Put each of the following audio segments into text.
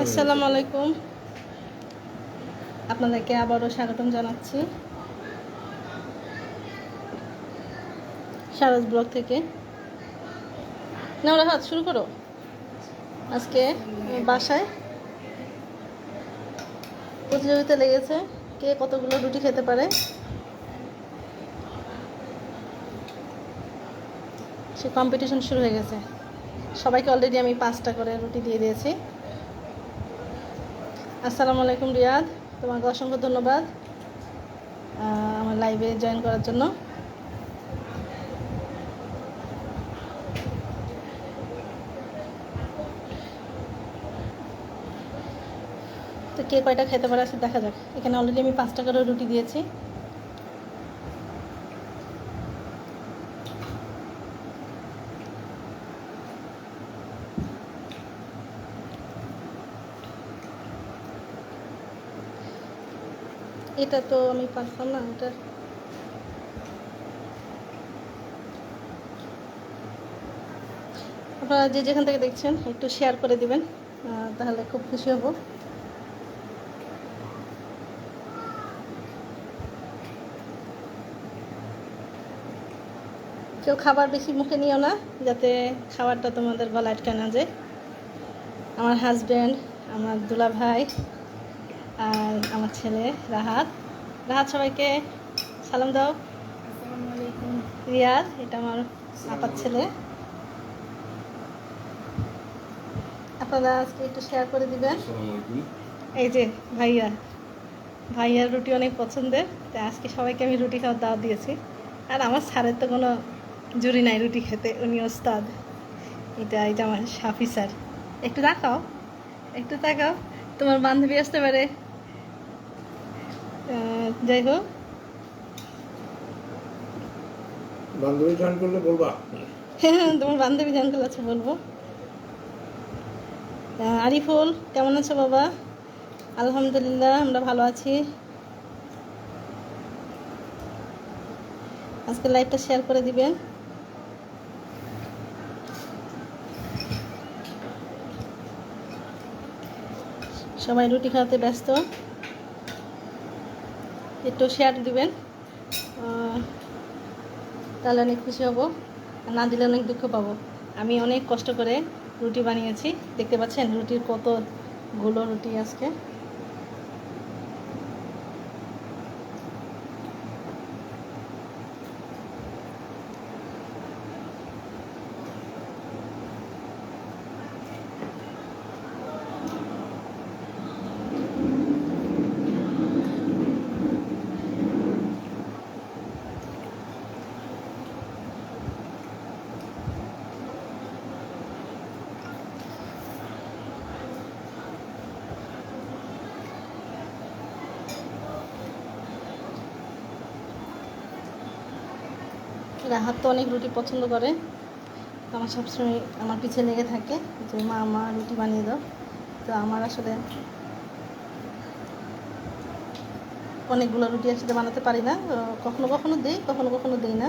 আসসালামু আলাইকুম, আপনাদেরকে আবারও স্বাগতম জানাচ্ছি সারস ব্লগ থেকে। না হাত শুরু করো। আজকে বাসায় প্রতিযোগিতা লেগেছে, কে কতগুলো রুটি খেতে পারে সে কম্পিটিশন শুরু হয়ে গেছে। সবাইকে অলরেডি আমি 5টা করে রুটি দিয়ে দিয়েছি। আসসালামু আলাইকুম রিয়াদ, তোমাকে অসংখ্য ধন্যবাদ আমার লাইভে জয়েন করার জন্য। তো কে কয়টা খেতে পারে আছে দেখা যাক। এখানে অলরেডি আমি 5টা করে রুটি দিয়েছি। এটা তো আমি পারতাম না, এটা আপনারা যে যেখান থেকে দেখছেন একটু শেয়ার করে দিবেন, তাহলে খুব খুশি হব। কেউ খাবার বেশি মুখে নিও না, যাতে খাবারটা তোমাদের গলা আটকে না যায়। আমার হাজব্যান্ড, আমার দুলা ভাই আর আমার ছেলে রাহাত। রাহাত সবাইকে সালাম দাও। আসসালামু আলাইকুম। রিয়াজ, এটা আমার আপার ছেলে। আপনারা আজকে একটু শেয়ার করে দিবেন। এই যে ভাইয়ার রুটি অনেক পছন্দের, তাই আজকে সবাইকে আমি রুটি খাওয়ার দাওয়াত দিয়েছি। আর আমার স্যারের তো কোনো জুড়ি নাই রুটি খেতে, উনি ওস্তাদ। এটা আমার শাফি স্যার। একটু দেখাও, একটু তাকাও, তোমার বান্ধবী আসতে পারে। যাই হোক, বান্ধবী জয়েন করলে বলবা। তোমার বান্ধবী জানতে আছে বলবো। আরিফুল, কেমন আছো বাবা? আলহামদুলিল্লাহ, আমরা ভালো আছি। আজকে লাইভটা শেয়ার করে দিবেন। সবাই রুটি খাওয়াতে ব্যস্ত, একটু শেয়ার দিবেন, তাহলে অনেক খুশি হব। আর না দিলে অনেক দুঃখ পাবো। আমি অনেক কষ্ট করে রুটি বানিয়েছি, দেখতে পাচ্ছেন রুটির কতগুলো রুটি আজকে। রাহাত তো অনেক রুটি পছন্দ করে, আমার সবসময় আমার পিছিয়ে লেগে থাকে যে মা মা রুটি বানিয়ে দাও। তো আমার আসলে অনেকগুলো রুটি একসাথে বানাতে পারি না, কখনো কখনো দিই, কখনো কখনো দিই না।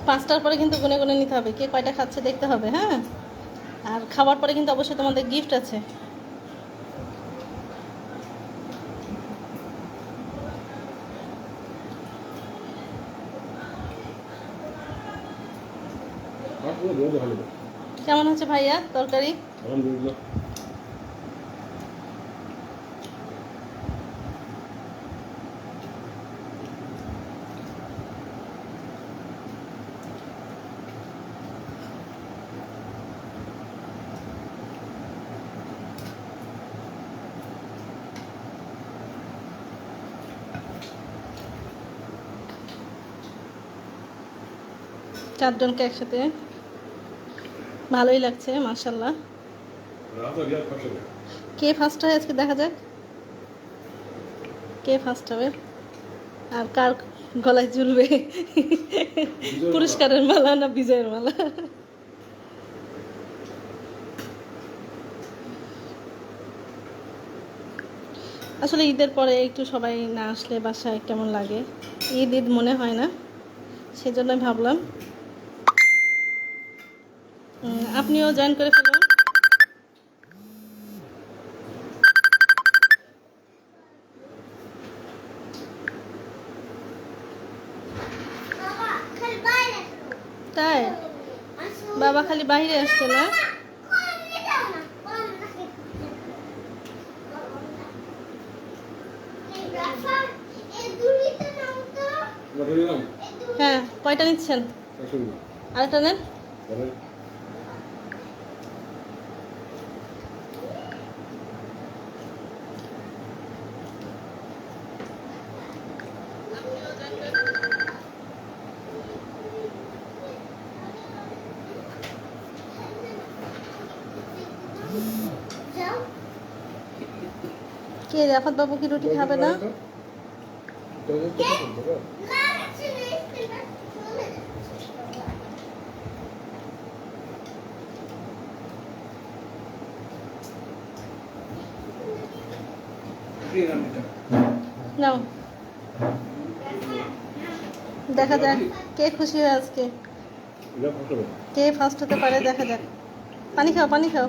পাঁচটার পরে কিন্তু গুনে গুনে নিতে হবে, কে কয়টা খাচ্ছে দেখতে হবে। হ্যাঁ, আর খাওয়ার পরে কিন্তু অবশ্যই তোমাদের গিফট আছে। কেমন হচ্ছে ভাইয়া তরকারি? আলহামদুলিল্লাহ। চারজনকে একসাথে ভালোই লাগছে মাশাআল্লাহ। কে ফার্স্ট হয় আজকে দেখা যাক, কে ফার্স্ট হবে আর কার গলায় ঝুলবে পুরস্কারের মালা না বিজয়ের মালা। আসলে ঈদের পরে একটু সবাই না আসলে বাসায় কেমন লাগে, ঈদ ঈদ মনে হয় না, সেজন্য ভাবলাম আপনিও জয়েন করে ফেলুন। তাই বাবা খালি বাইরে আসছে না? হ্যাঁ, কয়টা নিচ্ছেন? আরেকটা নেন। কে রাফাত বাবু কি রুটি খাবে না? নাও, দেখা যাক কে খুশি হয় আজকে, কে ফার্স্ট হতে পারে দেখা যাক। পানি খাও, পানি খাও।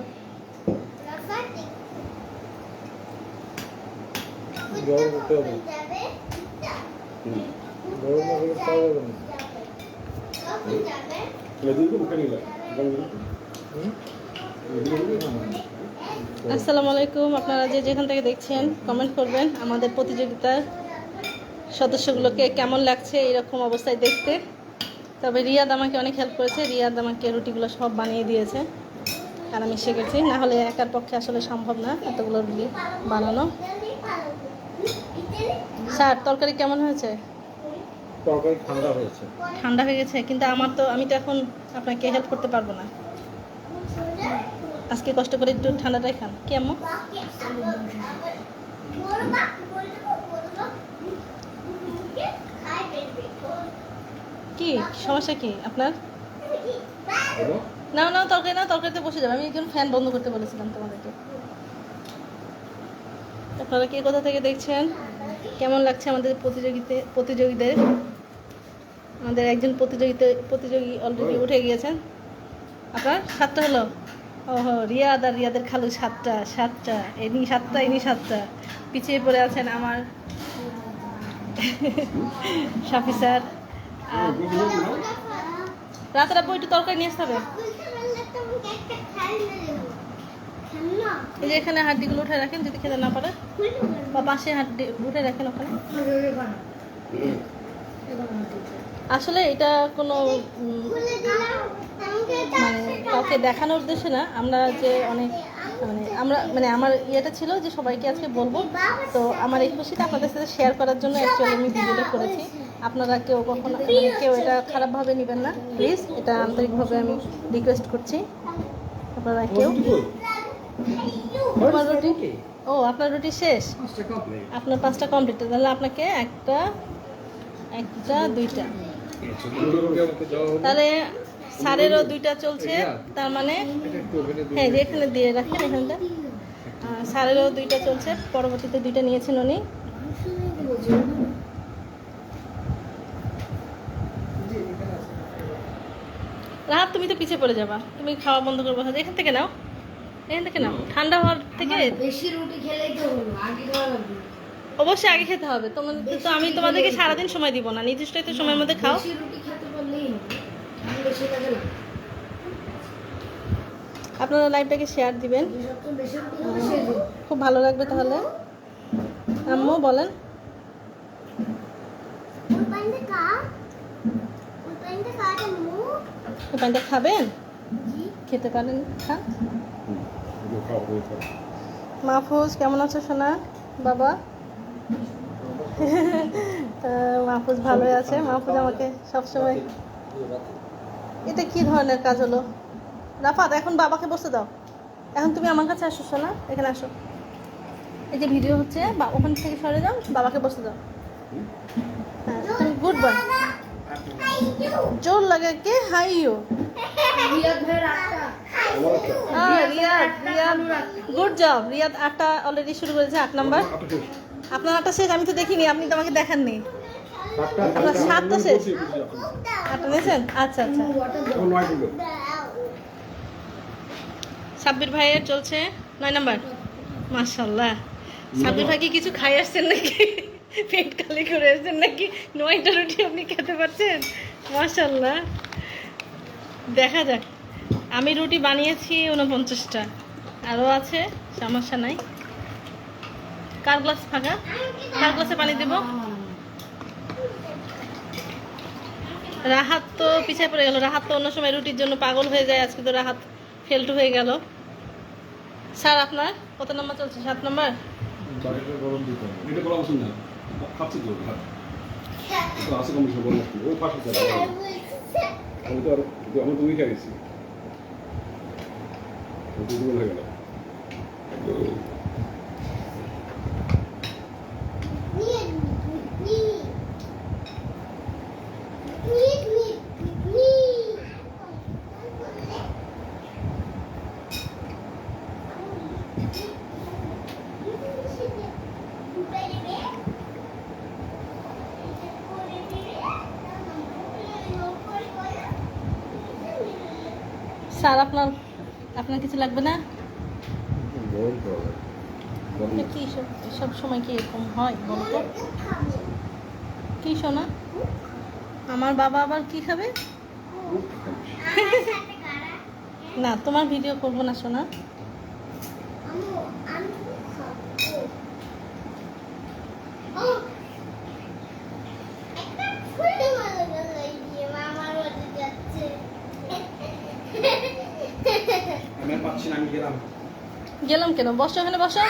আসসালামু আলাইকুম। আপনারা যে যেখান থেকে দেখছেন কমেন্ট করবেন আমাদের প্রতিযোগিতার সদস্যগুলোকে কেমন লাগছে এরকম অবস্থায় দেখতে। তবে রিয়াদ আমাকে অনেক হেল্প করেছে, রিয়াদ আমাকে রুটিগুলো সব বানিয়ে দিয়েছে আর আমি শিখেছি, না হলে একার পক্ষে আসলে সম্ভব না এতগুলো রুটি বানানো। স্যার তরকারি কেমন হয়েছে? তরকারি ঠান্ডা হয়েছে। ঠান্ডা হয়ে গেছে, কিন্তু আমি তো এখন আপনাকে হেল্প করতে পারবো না। আজকে কষ্ট করে একটু ঠান্ডাটাই খান। কি আম্মু? কি সমস্যা কি আপনার? নাও নাও তরকারি, নাও তরকারিতে বসে যাবে। আমি একজন ফ্যান বন্ধ করতে বলেছিলাম তোমাদেরকে। আপনারা কে কোথা থেকে দেখছেন, কেমন লাগছে আমাদের প্রতিযোগীদের? আমাদের একজন প্রতিযোগী অলরেডি উঠে গিয়েছেন। আপনার 7টা হলো? ওহো, রিয়াদ আর রিয়াদের খালু 7টা, ইনি 7টা। পিছিয়ে পড়ে আছেন আমার শাফি স্যার। আর রাতের একটু তরকারি নিয়ে আসতে হবে। এই যে এখানে হাড্ডিগুলো উঠে রাখেন যদি খেতে না পারে, বা পাশে হাড্ডি উঠে রাখেন ওখানে। আসলে এটা কোনো মানে কাউকে দেখানোর উদ্দেশ্যে না, আমরা যে অনেক আমার ইয়েটা ছিল যে সবাইকে আজকে বলবো, তো আমার এই খুশিটা আপনাদের সাথে শেয়ার করার জন্য অ্যাকচুয়ালি আমি ভিডিওটা করেছি। আপনারা কেউ কখনো কেউ এটা খারাপভাবে নেবেন না প্লিজ, এটা আন্তরিকভাবে আমি রিকোয়েস্ট করছি। আপনারা কেউ আপনার রুটি শেষ, আপনার 5টা কমপ্লিট, তাহলে আপনাকে একটা 2টা, তাহলে স্যারেরও 2টা চলছে, তার মানে হ্যাঁ যে এখানে দিয়ে রাখেন এখানটা। স্যারেরও 2টা চলছে, পরবর্তীতে 2টা নিয়েছেন উনি। রাত তুমি তো পিছিয়ে পড়ে যাবা, তুমি খাওয়া বন্ধ করবো। এখান থেকে নাও, ঠান্ডা হওয়ার থেকে বেশি রুটি খেলেই তো হলো, আগে খাওয়া লাগবে। অবশ্যই আগে খেতে হবে। তোমাদের তো আমি তোমাদেরকে সারাদিন সময় দিব না, নির্দিষ্ট একটা সময়ের মধ্যে খাও। বেশি রুটি খেতে পারলেই হবে, বেশি লাগে না। আপনারা লাইভটাকে শেয়ার দিবেন, বেশি রুটি খেলে শেষ হবে। খুব ভালো লাগবে। তাহলে আম্মু বলেন, ওই পানিটা খাবেন? খেতে পারেন, খান। মাহফুজ কেমন আছো সোনা বাবা? মাহফুজ ভালোই আছে। মাহফুজ আমাকে সবসময় এটা কি ধরনের কাজ হলো? রাফাত, এখন বাবাকে বসতে দাও। এখন তুমি আমার কাছে আসো, শোনা, এখানে আসো। এই যে ভিডিও হচ্ছে, ওখান থেকে সরে যাও, বাবাকে বসতে দাও। হ্যাঁ, তুমি গুড বয়। জোর লাগে কে হাইও। রিয়াদ ভাইয়ের আটটা। আমার একটা হ্যাঁ, রিয়াদ গুড জব। রিয়াদ 8টা অলরেডি শুরু করেছে, 8 নাম্বার। আটটা শেষ। আপনার 8টা শেষ, আমি তো দেখিনি, আপনি তো আমাকে দেখাননি। সাতটা আপনার 7টা শেষ। বলছি, বলছি আপনাকে। 8টা নিয়েছেন? আচ্ছা আচ্ছা। এখন 9 কিলো। সাব্বির ভাইয়ের চলছে 9 নাম্বার। মাশাআল্লাহ। সাব্বির ভাই কি কিছু খাই আসছেন নাকি? পেট খালি করে আসছেন নাকি? 9টা রুটি আপনি খেতে পারছেন? মাশাআল্লাহ। দেখা যাক। আমি রুটি বানিয়েছি 49টা, আরও আছে, সমস্যা নাই। কার গ্লাস ফাঁকা? কার গ্লাসে পানি দেব? রাহাত তো পিছিয়ে পড়ে গেল। রাহাত তো অন্য সময় রুটির জন্য পাগল হয়ে যায়, আজকে তো রাহাত ফেলটু হয়ে গেল। স্যার, আপনার কত নম্বর চলছে? 7 নম্বর। বাড়িটা গরম দিতে হবে। এটা করা উচিত না। খাচ্ছি তো ভাত। তো আছে কম বেশি বলে আসছি। ও পাশে চলে যাবে। আমি তো আর আমি তো উইকে গেছি। ও তো দূর হয়ে গেল। স্যার, আপনার আপনার কিছু লাগবে না? গরম করা লাগে। গরম এটা কি সব সময় কি এরকম হয় বলো তো? কি শোনা? আমার বাবা আবার কি খাবে? না, তোমার ভিডিও করবো না শোনা। আমি আর পাচ্ছি না, আমি গেলাম। গেলাম কেন? বসো, এখানে বসো,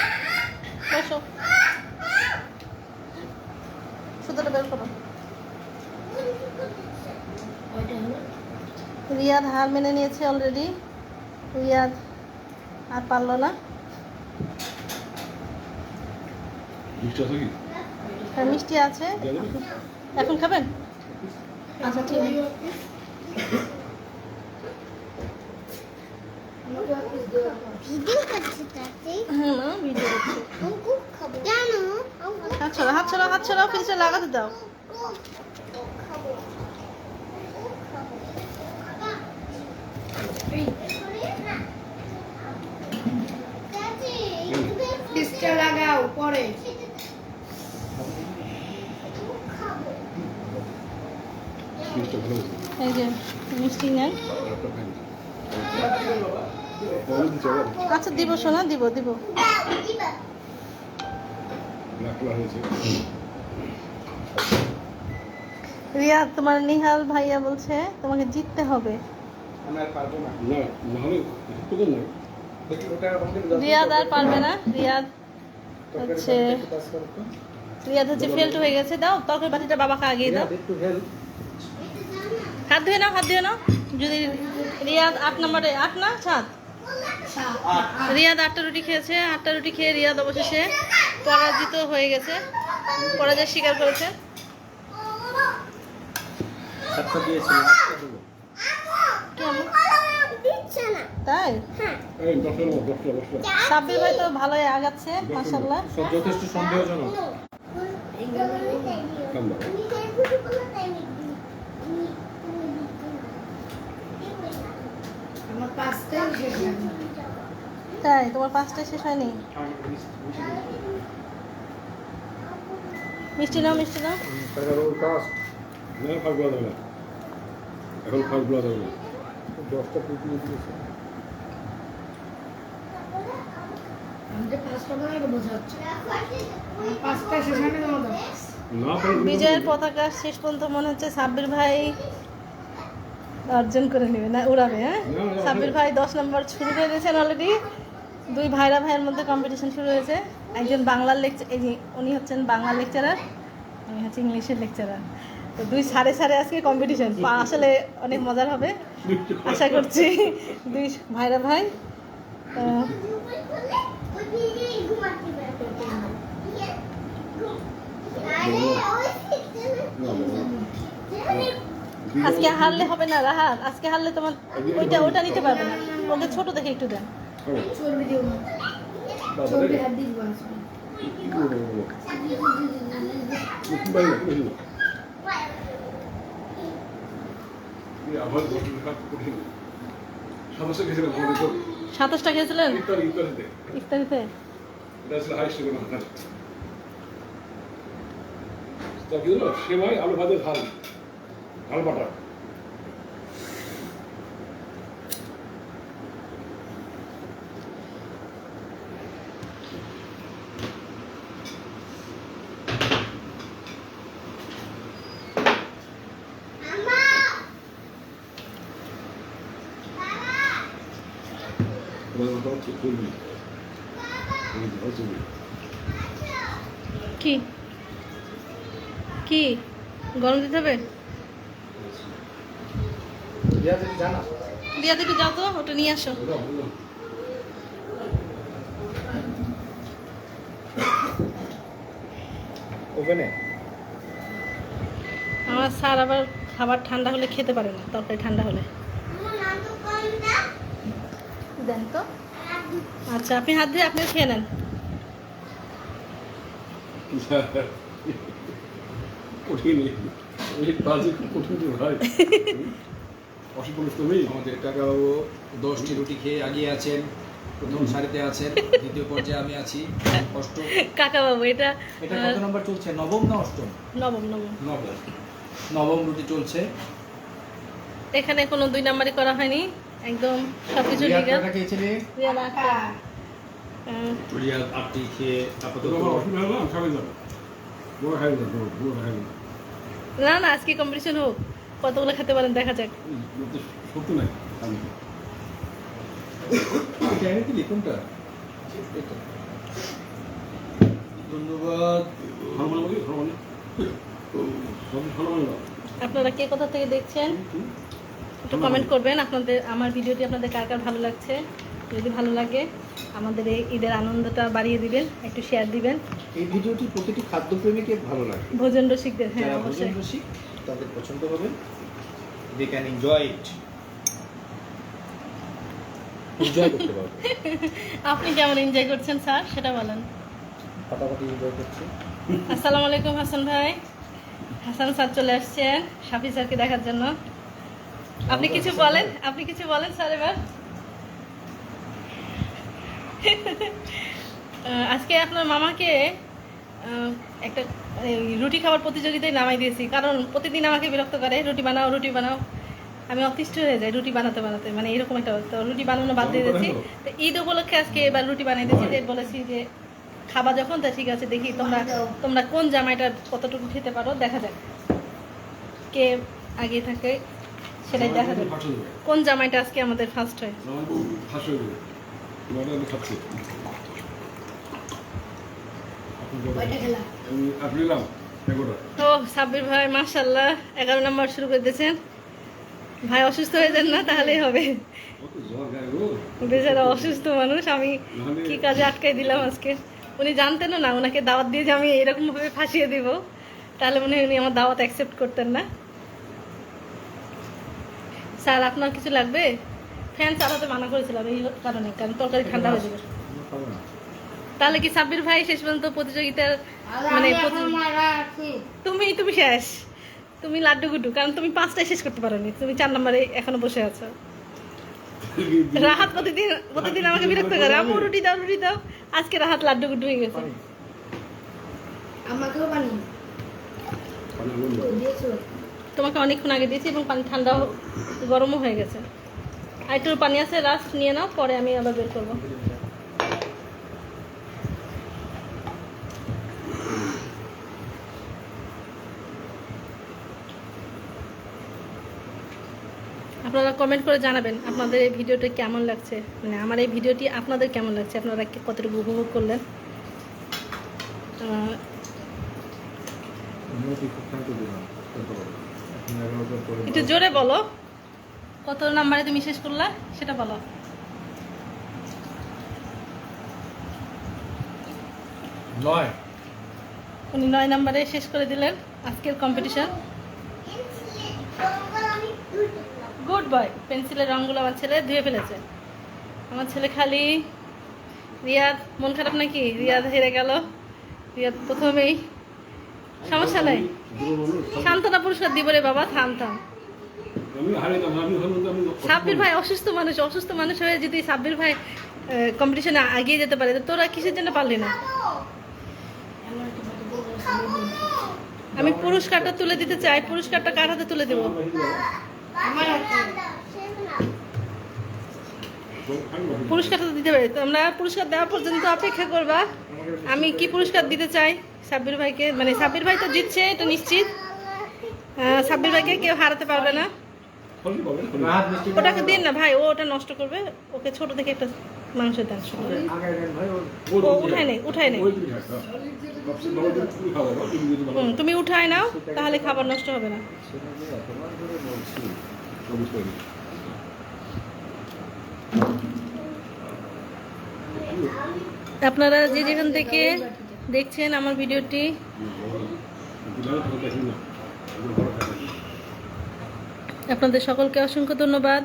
বসো। সুতোটা বের করো। রিয়াদ হার মেনে নিয়েছে অলরেডি। রিয়াদ আর পারলো না। মিষ্টি আছে কি? হ্যাঁ, মিষ্টি আছে। দিয়ে দেবে? এখন খাবেন? আচ্ছা, ঠিক আছে। হ্যাঁ মা, ভিডিও করছি। হাত ছড়াও, হাত ছড়াও, হাত ছড়াও, ফ্রিজে লাগাতে দাও। পিসটা লাগাও পরে। মিষ্টি ভালো হয়েছে। এই যে মিষ্টি নেন। একটা খাই। বলে দিচ্ছে আবার। আচ্ছা, দিব সোনা, দিব দিব। ব্ল্যাক কালার হয়েছে। রিয়াদ, তোমার নিহাল ভাইয়া বলছে তোমাকে জিততে হবে। আমি আর পারবো না। না, নাহলে একটু তো নয়। দেখি ওটা আমাদের রিয়াদ আর পারবে না। রিয়াদ হচ্ছে ফেল্ট হয়ে গেছে। দাও তরকারি বাটিটা বাবাকে আগিয়ে দাও। একটু হেল্প। হাত ধুয়ে নাও, হাত ধুয়ে নাও। যদি রিয়াদ 8 নম্বরে, 8 না 7, রিয়াদ 8টা রুটি খেয়েছে। 8টা রুটি খেয়ে রিয়াদ অবশেষে পরাজিত হয়ে গেছে, পরাজয় স্বীকার করেছে। সাতটা দিয়েছিলাম, আটটা দেবো। কেমন? তাই এই 10 টাকা 10 টাকা 10 টাকা। সাব্বির ভাই তো ভালোই আগাচ্ছে, মাশাআল্লাহ। সব যথেষ্ট সন্দেহজনক। কাম দাও। আমার পাঁচটাই শেষ হয়নি। তাই তোমার 5টা শেষ হয়নি? মিষ্টি নাও, মিষ্টি নাও। টাকা রোল কাজ না, খাওয়া যাবে না। এখন খাওয়া যাবে না। 10টা কুপি দিয়েছে। আমি যে পাঁচটা বানাবো বোঝা হচ্ছে। আমার পাঁচটা শেষ হয়নি তোমাদের। না পারলে বিজয়ের পতাকা শেষ পর্যন্ত মনে হচ্ছে সাব্বির ভাই অর্জন করে নেবে, না উড়াবে। হ্যাঁ, সাব্বির ভাই 10 নম্বর শুরু করে দিয়েছেন অলরেডি। 2 ভাইয়ের মধ্যে কম্পিটিশন শুরু হয়েছে। একজন বাংলার লেকচার, এই যে উনি হচ্ছেন বাংলার লেকচারার, আমি হচ্ছে ইংলিশের লেকচারার। তো 2 সাড়ে আজকে কম্পিটিশন। আসলে অনেক মজার হবে। আশা করছি দুই ভাইরা ভাই আহ, আজকে হারলে হবে না রাহাত, আজকে হারলে তোমার ওটা নিতে পারবে না। ওকে ছোট দেখে একটু দেন। চর্বি দিও না, চর্বি হাত দিস বাস। আমার কঠিন সমস্যা খেয়েছিলাম আমাদের তো 27টা খেয়েছিলেন ইফতারিতে ইফতারিতে? এটা ছিল হাই সুগার না তা কি হলো সেমাই আলু ভাজা ঝাল ঝাল বাটা তোমার মাথা ঠিক করবি কি কি গরম দিতে হবে? জানা দিয়া থেকে যাও তো, ওটা নিয়ে আসো। ওভেনে আমার স্যার আবার খাবার ঠান্ডা হলে খেতে পারে না, তরকারি ঠান্ডা হলে। দেন তো। আচ্ছা আপনি হাত দিয়ে আপনিও খেয়ে নেন। কঠিন এই বাজে খুব কঠিন তো ভাই অসুখ তুমি আমাদের কাকাবাবু 10টি রুটি খেয়ে আগিয়ে আছেন, প্রথম সারিতে আছেন, দ্বিতীয় পর্যায়ে আমি আছি অষ্টম। কাকা বাবু এটা এটা কত নম্বর চলছে, নবম না অষ্টম? নবম নবম। নবম রুটি চলছে। এখানে কোনো 2 নাম্বারই করা হয়নি, একদম সবকিছু রিয়াদ লিগ্যাল। কয়টা খেয়েছিলে? রিয়াল আটটা। রিয়াদ 8টি খেয়ে আপাতত আমার অসুবিধা হলো আমি খাবে যাবো বড় খাই যাবো বড় খাই যাবো না না, আজকে কম্পিটিশন হোক, কতগুলো খেতে পারেন দেখা যাক। সত্যি নাই আমি এটা এনে দিলি কোনটা? এটা। ধন্যবাদ। ভালো মনে করি ভালো মনে ভালো মনে আপনারা কে কোথা থেকে দেখছেন একটু কমেন্ট করবেন। আপনাদের আমার ভিডিওটি আপনাদের কার কার ভালো লাগছে, যদি ভালো লাগে আমাদের এই ঈদের আনন্দটা বাড়িয়ে দিবেন, একটু শেয়ার দিবেন। এই ভিডিওটি প্রতিটি খাদ্যপ্রেমীকে ভালো লাগে। ভোজন রসিকদের, হ্যাঁ যারা অবশ্যই। ভোজন রসিক তাদের পছন্দ হবে। They can enjoy it, enjoy করতে পারবে। আপনি কেমন এনজয় করছেন স্যার সেটা বলেন। ফাটাফাটি এনজয় করছে। আসসালামু আলাইকুম হাসান ভাই। হাসান স্যার চলে আসছেন শাফি স্যারকে দেখার জন্য। আপনি কিছু বলেন, আপনি কিছু বলেন স্যার এবার। আজকে আপনার মামাকে একটা রুটি খাওয়ার প্রতিযোগিতায় নামাই দিয়েছি, কারণ প্রতিদিন আমাকে বিরক্ত করে, রুটি বানাও রুটি বানাও। আমি অতিষ্ঠ হয়ে যাই রুটি বানাতে বানাতে, মানে এরকম একটা, তো রুটি বানানো বাদ দিয়ে দিয়েছি। তো ঈদ উপলক্ষে আজকে এবার রুটি বানিয়ে দিয়েছি, যে বলেছি যে খাবা যখন, তা ঠিক আছে, দেখি তোমরা তোমরা কোন জামাইটা কতটুকু খেতে পারো, দেখা যাক কে আগে থাকে, সেটাই দেখা যাক কোন জামাইটা আজকে আমাদের ফার্স্ট হয়। ফাঁস হয়ে যাবে তোমার আমি খাচ্ছি কয়টা খেলা? আমি আপনি নিলাম এগোটা ও সাব্বির ভাই মাশাআল্লাহ 11 নম্বর শুরু করে দিয়েছেন। ভাই অসুস্থ হয়ে যান না, তাহলেই হবে। কত জ্বর গায়ে গো বেচারা অসুস্থ মানুষ, আমি কি কাজে আটকাই দিলাম আজকে। উনি জানতেনও না, ওনাকে দাওয়াত দিয়ে যে আমি এরকমভাবে ফাঁসিয়ে দিব, তাহলে মনে হয় উনি আমার দাওয়াত অ্যাকসেপ্ট করতেন না। স্যার আপনার কিছু লাগবে? ফ্যান চালাতে মানা করেছিলাম এই কারণে, কারণ তরকারি ঠান্ডা হয়ে যাবে। খাবো না। তাহলে কি সাব্বির ভাই শেষ পর্যন্ত প্রতিযোগিতার আর মানে আমি এখন মারা আছি। তুমি শেষ, তুমি লাড্ডু গুড্ডু, কারণ তুমি 5টায় শেষ করতে পারোনি, তুমি 4 নম্বরে এখনো বসে আছো। রাহাত প্রতিদিন আমাকে বিরক্ত করে, আম্মু রুটি দাও। আজকে রাহাত লাড্ডু গুড্ডু হয়ে গেছে। আমাকেও বানিয়ে দিয়েছো। তোমাকে অনেকক্ষণ আগে দিয়েছি এবং পানি ঠান্ডা গরমও হয়ে গেছে। আর একটু পানি আছে, লাস্ট নিয়ে নাও, পরে আমি আবার বের করবো। আপনারা কমেন্ট করে জানাবেন আপনাদের এই ভিডিওটা কেমন লাগছে, মানে আমার এই ভিডিওটি আপনাদের কেমন লাগছে, আপনারা কতটুকু উপভোগ করলেন। আমিও কি খুব খাইতে দিলাম। এখন 11টার পরে একটু জোরে বলো। কত নাম্বারে তুমি শেষ করলা সেটা বলো। নয়। উনি 9 নাম্বারে শেষ করে দিলেন আজকের কম্পিটিশন। Good boy. পেন্সিলের রঙগুলো আমার ছেলে ধুয়ে ফেলেছে। আমার ছেলে খালি রিয়াদ মন খারাপ নাকি? রিয়াদ হেরে গেল। রিয়াদ প্রথমেই সমস্যা নাই, সান্ত্বনা পুরস্কার দিব রে বাবা, থাম থাম। আমি হারাইতাম না, আমি ভাবলাম যে আমি সাব্বির ভাই অসুস্থ মানুষ হয়ে যদি সাব্বির ভাই কম্পিটিশনে এগিয়ে যেতে পারে, তো তোরা কিসের জন্য পারলি না? আমি পুরস্কারটা তুলে দিতে চাই। পুরস্কারটা কার হাতে তুলে দেবো? আমার হাতে। পুরস্কারটা তো দিতে পারি। তোমরা পুরস্কার দেওয়া পর্যন্ত অপেক্ষা করবা। আমি কি পুরস্কার দিতে চাই সাব্বির ভাইকে, মানে সাব্বির ভাই তো জিতছে এটা নিশ্চিত। সাব্বির ভাইকে কেউ হারাতে পারবে না। ফলি বলেন রাহাত মিষ্টি ওটাকে দিন না ভাই, ও ওটা নষ্ট করবে। ওকে ছোট থেকে একটা মাংস দেন। আগে দেন ভাই, ও উঠায় নেই। ওই তুমি খাও সবচেয়ে বড় দিন তুমি খাও বাবা, তুমি যদি ভালো তুমি উঠায় নাও, তাহলে খাবার নষ্ট হবে না। তোমার করে বলছি। অবশ্যই আপনারা যে যেখান থেকে দেখছেন আমার ভিডিওটি, দিলাম তো দেখি না আমি বড় খাই আপনাদের সকলকে অসংখ্য ধন্যবাদ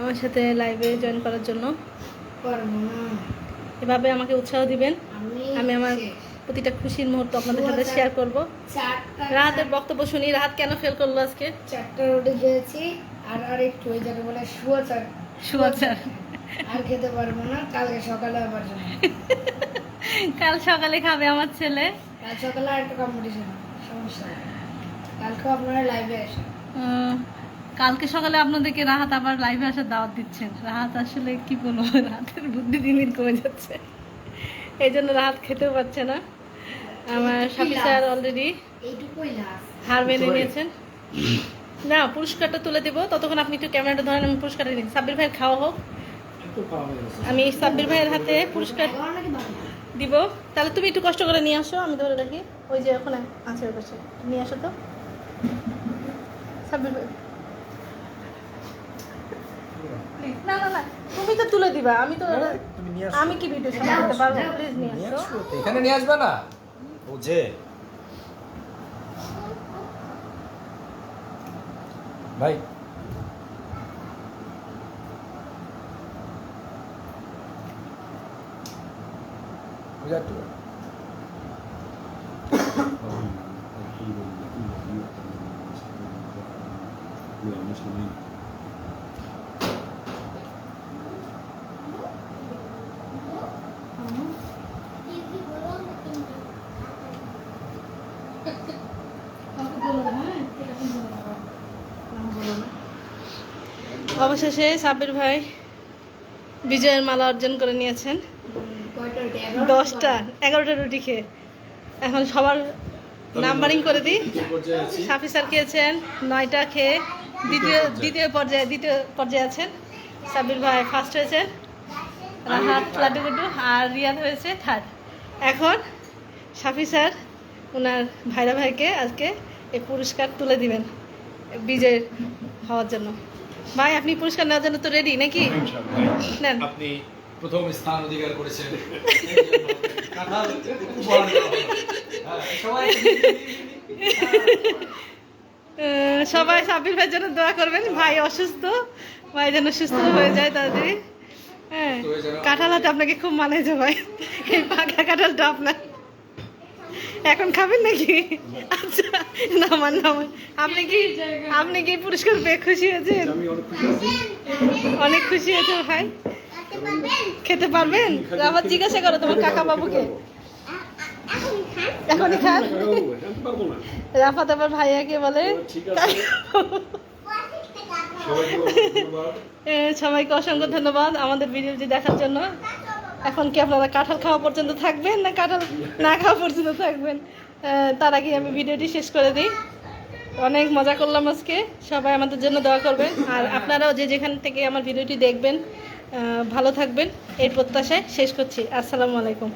আমার সাথে লাইভে জয়েন করার জন্য। পারবো না। এভাবে আমাকে উৎসাহ দিবেন। আমি আমার শেষ। প্রতিটা খুশির মুহূর্ত আপনাদের সাথে শেয়ার করব। রাহাতের বক্তব্য শুনি। রাহাত কেন ফেল করলো আজকে? 4টা রুটি খেয়েছি আর একটু ওই যাকে বলে শুয়াচার সুয়াচার। আর খেতে পারবো না। কালকে সকালে আবার যাবো। কাল সকালে খাবে আমার ছেলে। কাল সকালে আরেকটা কম্পিটিশন, সমস্যা নেই। কালকেও আপনারা লাইভে আসেন। কালকে সকালে আপনাদেরকে রাহাত আবার লাইভে আসার দাওয়াত দিচ্ছেন। রাহাত আসলে কি বলবো, রাহাতের বুদ্ধি দিন দিন কমে যাচ্ছে, এই জন্য রাহাত খেতেও পাচ্ছে না। আমার সাফি স্যার অলরেডি এইটুকুই লাস্ট। হার মেনে নিয়েছেন। না, পুরস্কারটা তুলে দেবো, ততক্ষণ আপনি একটু ক্যামেরাটা ধরেন, আমি পুরস্কারটা নিই। সাব্বির ভাইয়ের খাওয়া হোক। একটু খাওয়া হয়ে গেছে। আমি সাব্বির ভাইয়ের হাতে পুরস্কার নাকি বারো? দিব। তাহলে তুমি একটু কষ্ট করে নিয়ে আসো, আমি ধরে রাখি। ওই যে ওখানে আছে ওর পাশে, নিয়ে আসো তো সাব্বির ভাই। না না না, তুমি তো তুলে দিবা, আমি তো তুমি নিয়ে আসো। আমি কি ভিডিও সামলাতে পারবো? প্লিজ নিয়ে নিয়ে আসো। আসো তো, এখানে নিয়ে আসবে না বুঝে ভাই। বুঝা একটু অবশেষে সাব্বির ভাই বিজয়ের মালা অর্জন করে নিয়েছেন। কয়টা রুটি? 10টা 11টা রুটি খেয়ে। এখন সবার নাম্বারিং করে দিই। পর্যায়ে আছি। সাফি স্যার খেয়েছেন 9টা খেয়ে দ্বিতীয় পর্যায়ে আছেন। সাব্বির ভাই ফার্স্ট হয়েছে, রাহাত লাড্ডু গুড্ডু আর রিয়াদ হয়েছে থার্ড। এখন সাফি স্যার ওনার ভাইরা ভাইকে আজকে এই পুরস্কার তুলে দিবেন বিজয় হওয়ার জন্য। ভাই আপনি পুরস্কার নেওয়ার জন্য তো রেডি নাকি? নেন। আপনি প্রথম স্থান অধিকার করেছেন। কাঁঠাল উপহার দেওয়া হলো। হ্যাঁ, সবাই সবাই সাব্বির ভাইয়ের জন্য দোয়া করবেন। ভাই অসুস্থ, ভাই যেন সুস্থ হয়ে যায় তাড়াতাড়ি। হ্যাঁ, কাঁঠাল হাতে আপনাকে খুব মানায় ভাই। এই পাকা কাঁঠালটা আপনার এখন খাবেন নাকি? আচ্ছা, নামান। আপনি কি পুরস্কার পেয়ে খুশি হয়েছেন? আমি অনেক খুশি আছি। অনেক খুশি হয়েছে ভাই। খেতে পারবেন? আবার জিজ্ঞাসা করো তোমার কাকা বাবুকে। এখনই খান। আমি পারবো না। রাফাত আবার ভাইয়াকে বলে। ঠিক আছে। সবাইকে ধন্যবাদ। সবাইকে অসংখ্য ধন্যবাদ আমাদের ভিডিওটি দেখার জন্য। এখন কি আপনারা কাঁঠাল খাওয়া পর্যন্ত থাকবেন না কাঁঠাল না খাওয়া পর্যন্ত থাকবেন? তার আগে আমি ভিডিওটি শেষ করে দিই। অনেক মজা করলাম আজকে। সবাই আমাদের জন্য দোয়া করবেন। আর আপনারাও যে যেখান থেকে আমার ভিডিওটি দেখবেন ভালো থাকবেন এই প্রত্যাশায় শেষ করছি। আসসালামু আলাইকুম।